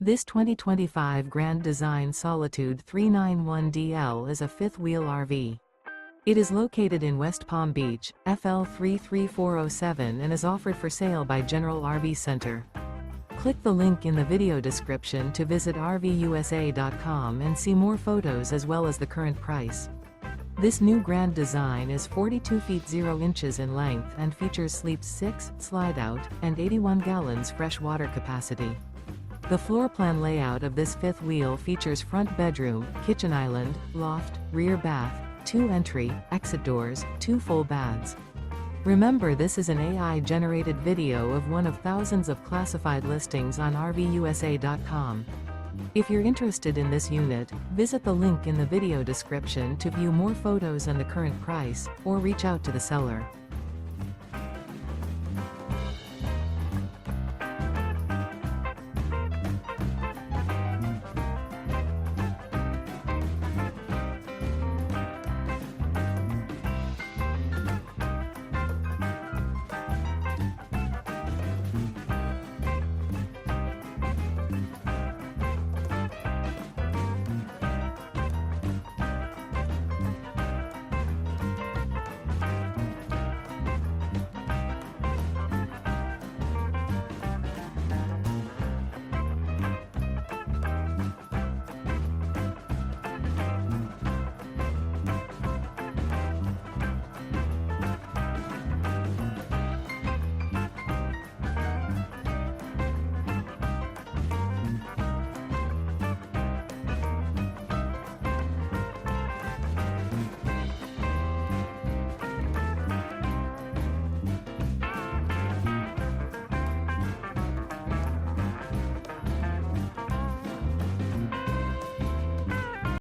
This 2025 Grand Design Solitude 391DL is a fifth-wheel RV. It is located in West Palm Beach, FL 33407 and is offered for sale by General RV Center. Click the link in the video description to visit RVUSA.com and see more photos as well as the current price. This new Grand Design is 42 feet 0 inches in length and features sleeps 6, slide-out, and 81 gallons fresh water capacity. The floor plan layout of this fifth wheel features front bedroom, kitchen island, loft, rear bath, 2 entry, exit doors, 2 full baths. Remember, this is an AI-generated video of one of thousands of classified listings on RVUSA.com. If you're interested in this unit, visit the link in the video description to view more photos and the current price, or reach out to the seller.